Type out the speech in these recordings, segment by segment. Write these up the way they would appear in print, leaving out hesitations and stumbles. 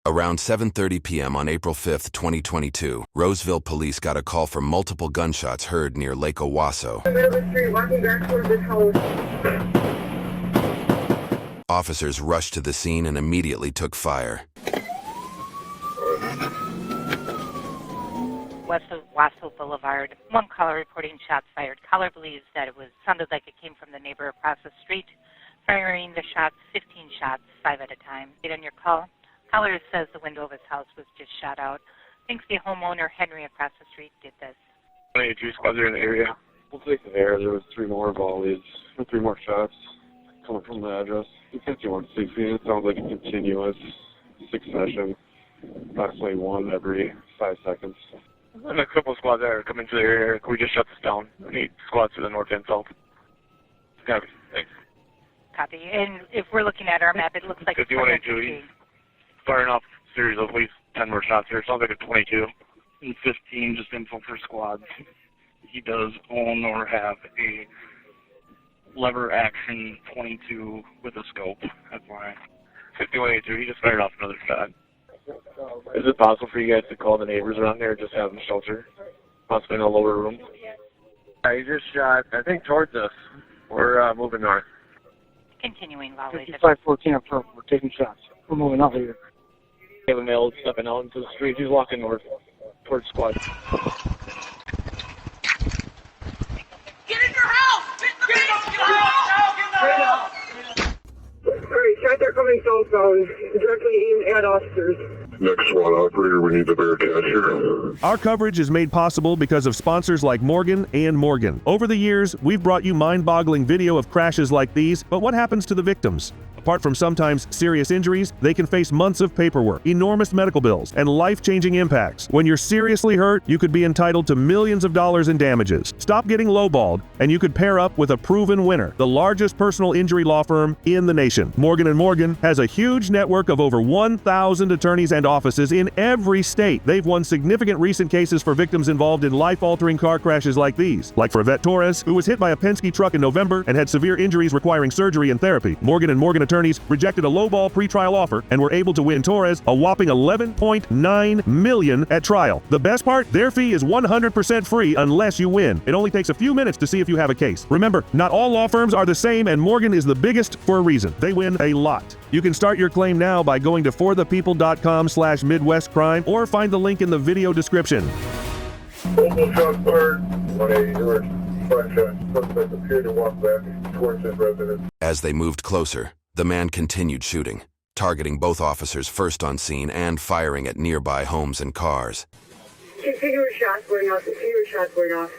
Around 7:30 p.m. on April 5, 2022, Roseville police got a call for multiple gunshots heard near Lake Owasso. Officers rushed to the scene and immediately took fire. West of Owasso Boulevard, one caller reporting shots fired. Caller believes that sounded like it came from the neighbor across the street, firing the shots, 15 shots, 5 at a time. On your call, caller says the window of his house was just shot out. Thinks the homeowner, Henry, across the street did this. 22 squads are in the area. We'll take it there. There was 3 more volleys, 3 more shots coming from the address. 5160, it sounds like a continuous succession, approximately 1 every 5 seconds. And a couple of squads that are coming to the area. We just shut this down. We need squads to the north and south. Copy. Thanks. Copy. And if we're looking at our map, it looks like 5182. He's firing off a series of at least 10 more shots here. Sounds like a 22. And 15, just info for squads. He does own or have a lever action 22 with a scope. That's why. 5182, he just fired off another shot. Is it possible for you guys to call the neighbors around there, just have them shelter? Possibly in a lower room? He just shot, I think, towards us. We're moving north. Continuing, volley. 5514 up front. We're taking shots. We're moving out here. We have a male stepping out into the street. He's walking north towards squad. Get in your house! Get in the house! Alright, shots are coming southbound, directly aimed at officers. Next SWAT operator, we need the Bearcat here. Our coverage is made possible because of sponsors like Morgan and Morgan. Over the years, we've brought you mind-boggling video of crashes like these, but what happens to the victims? Apart from sometimes serious injuries, they can face months of paperwork, enormous medical bills, and life-changing impacts. When you're seriously hurt, you could be entitled to millions of dollars in damages. Stop getting lowballed, and you could pair up with a proven winner, the largest personal injury law firm in the nation. Morgan & Morgan has a huge network of over 1,000 attorneys and offices in every state. They've won significant recent cases for victims involved in life-altering car crashes like these, like for Yvette Torres, who was hit by a Penske truck in November and had severe injuries requiring surgery and therapy. Morgan & Morgan attorneys rejected a lowball pretrial offer and were able to win Torres a whopping $11.9 million at trial. The best part? Their fee is 100% free unless you win. It only takes a few minutes to see if you have a case. Remember, not all law firms are the same, and Morgan is the biggest for a reason. They win a lot. You can start your claim now by going to forthepeople.com/MidwestCrime or find the link in the video description. Local shot fired, 180 north, 5 shots. Suspect appeared to walk back towards his residence. As they moved closer, the man continued shooting, targeting both officers first on scene and firing at nearby homes and cars. Continuous shots going off, continuous shots going off.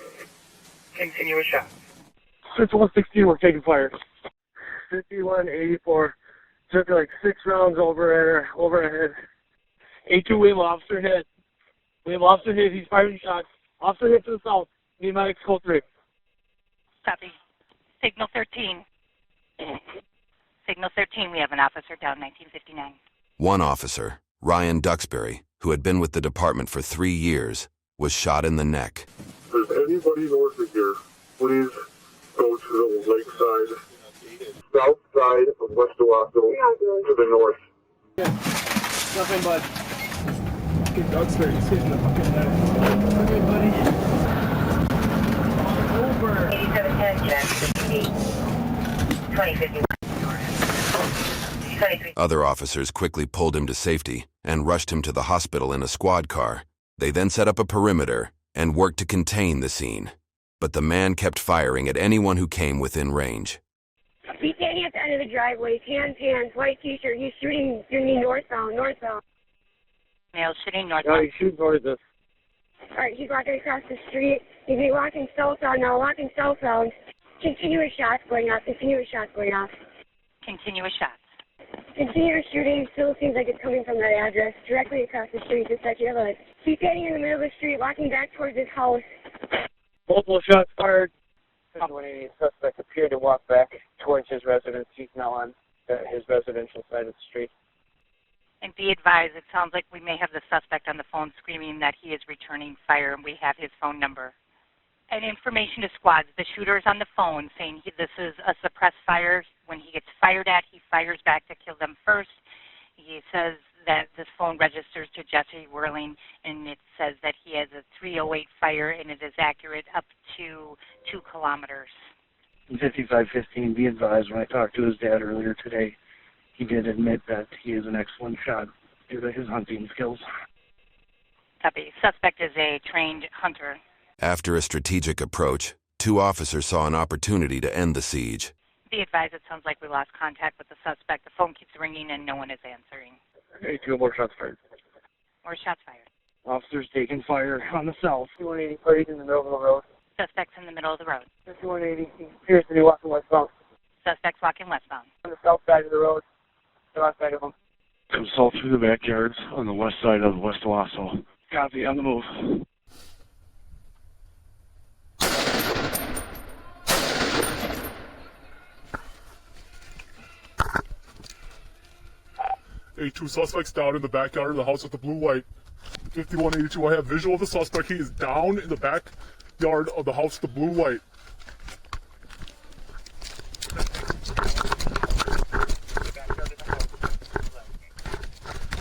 Continuous shots. 5116, we're taking fire. 5184. Took like 6 rounds overhead. 82 William officer hit. William officer hit. He's firing shots. Officer hit to the south. Need medics code 3. Copy. Signal 13. Signal 13, we have an officer down, 1959. One officer, Ryan Duxbury, who had been with the department for 3 years, was shot in the neck. If anybody north of here, please go to the lakeside, south side of West Owasso, to the north. Nothing but Duxbury's hitting the fucking neck. Okay, buddy. Over. 8710, Jack, 2050. Other officers quickly pulled him to safety and rushed him to the hospital in a squad car. They then set up a perimeter and worked to contain the scene. But the man kept firing at anyone who came within range. He's standing at the end of the driveway, tan pants, white t-shirt. He's shooting northbound. Male shooting No, northbound. he's shooting towards us. Alright, he's walking across the street. He's walking southbound now, southbound. Continuous shots going off. Continuous shots. Continuous shooting still seems like it's coming from that address, directly across the street, just like your hood. He's standing in the middle of the street, walking back towards his house. Multiple shots fired. 188 suspect appeared to walk back towards his residence. He's now on his residential side of the street. And be advised, it sounds like we may have the suspect on the phone screaming that he is returning fire, and we have his phone number. And information to squads, the shooter is on the phone saying this is a suppressed fire. When he gets fired at, he fires back to kill them first. He says that this phone registers to Jesse Whirling, and it says that he has a 308 fire, and it is accurate up to 2 kilometers. 5515, be advised, when I talked to his dad earlier today, he did admit that he is an excellent shot due to his hunting skills. Copy. Suspect is a trained hunter. After a strategic approach, 2 officers saw an opportunity to end the siege. Be advised, it sounds like we lost contact with the suspect. The phone keeps ringing and no one is answering. Hey, 2 more shots fired. More shots fired. Officers taking fire on the south. 180 parties in the middle of the road. Suspect's in the middle of the road. 180. He appears to be walking westbound. Suspect's walking westbound. On the south side of the road. The left side of him. Assault through the backyards on the west side of West Owasso. Copy, on the move. Hey, 2 suspects down in the backyard of the house with the blue light. 5182, I have visual of the suspect. He is down in the backyard of the house with the blue light.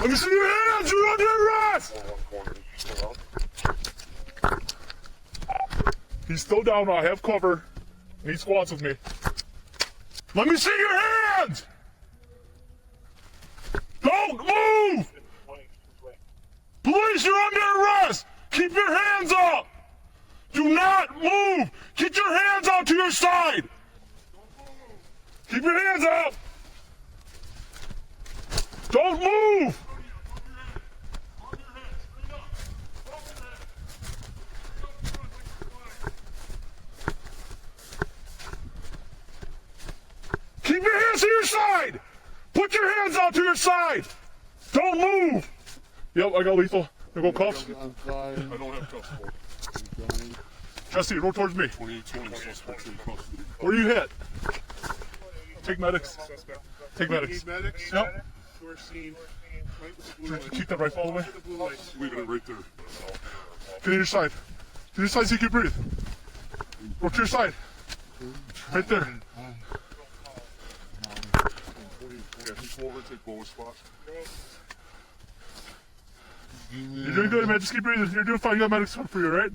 Let me see your hands! You're under arrest! He's still down. I have cover. Need squads with me. Let me see your hands! Don't move! Police, you're under arrest! Keep your hands up! Do not move! Keep your hands out to your side! Keep your hands up! Don't move! Keep your hands to your side! Put your hands out to your side! Don't move! Yep, I got lethal. I go cuffs. I don't have cuffs. Jesse, roll towards me. Where are you hit? Take medics. Take medics. Yep. Keep that rifle all the way. Leaving it right there. Get to your side. To your side so you can breathe. Go to your side. Right there. You're doing good, man. Just keep breathing. You're doing fine. You got medics coming for you, right?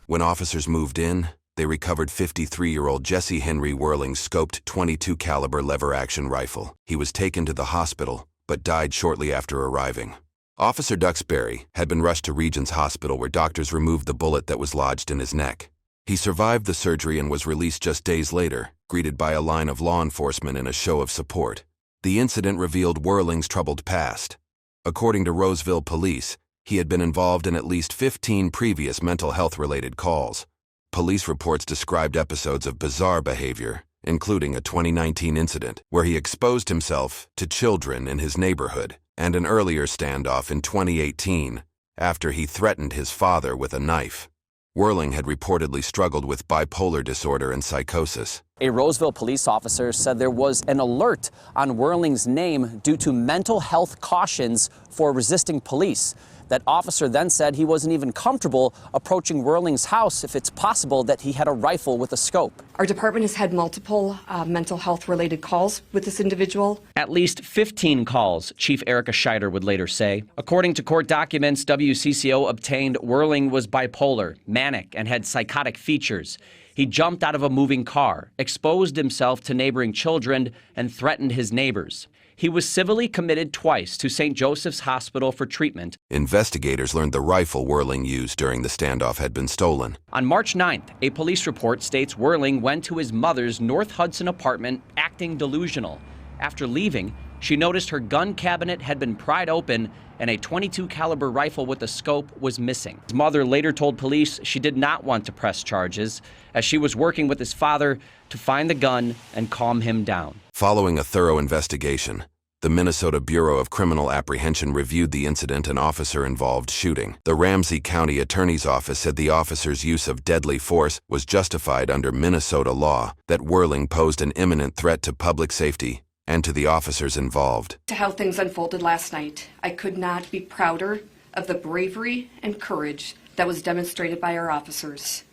When officers moved in, they recovered 53-year-old Jesse Henry Whirling's scoped .22 caliber lever-action rifle. He was taken to the hospital, but died shortly after arriving. Officer Duxbury had been rushed to Regents Hospital where doctors removed the bullet that was lodged in his neck. He survived the surgery and was released just days later, greeted by a line of law enforcement in a show of support. The incident revealed Whirling's troubled past. According to Roseville police, he had been involved in at least 15 previous mental health-related calls. Police reports described episodes of bizarre behavior, including a 2019 incident where he exposed himself to children in his neighborhood, and an earlier standoff in 2018 after he threatened his father with a knife. Whirling had reportedly struggled with bipolar disorder and psychosis. A Roseville police officer said there was an alert on Whirling's name due to mental health cautions for resisting police. That officer then said he wasn't even comfortable approaching Whirling's house if it's possible that he had a rifle with a scope. Our department has had multiple mental health-related calls with this individual. At least 15 calls, Chief Erica Scheider would later say. According to court documents WCCO obtained, Whirling was bipolar, manic, and had psychotic features. He jumped out of a moving car, exposed himself to neighboring children, and threatened his neighbors. He was civilly committed twice to St. Joseph's Hospital for treatment. Investigators learned the rifle Whirling used during the standoff had been stolen. On March 9th, a police report states Whirling went to his mother's North Hudson apartment acting delusional. After leaving, she noticed her gun cabinet had been pried open and a .22 caliber rifle with a scope was missing. His mother later told police she did not want to press charges, as she was working with his father to find the gun and calm him down. Following a thorough investigation, the Minnesota Bureau of Criminal Apprehension reviewed the incident and officer-involved shooting. The Ramsey County Attorney's Office said the officer's use of deadly force was justified under Minnesota law, that Whirling posed an imminent threat to public safety and to the officers involved. To how things unfolded last night, I could not be prouder of the bravery and courage that was demonstrated by our officers.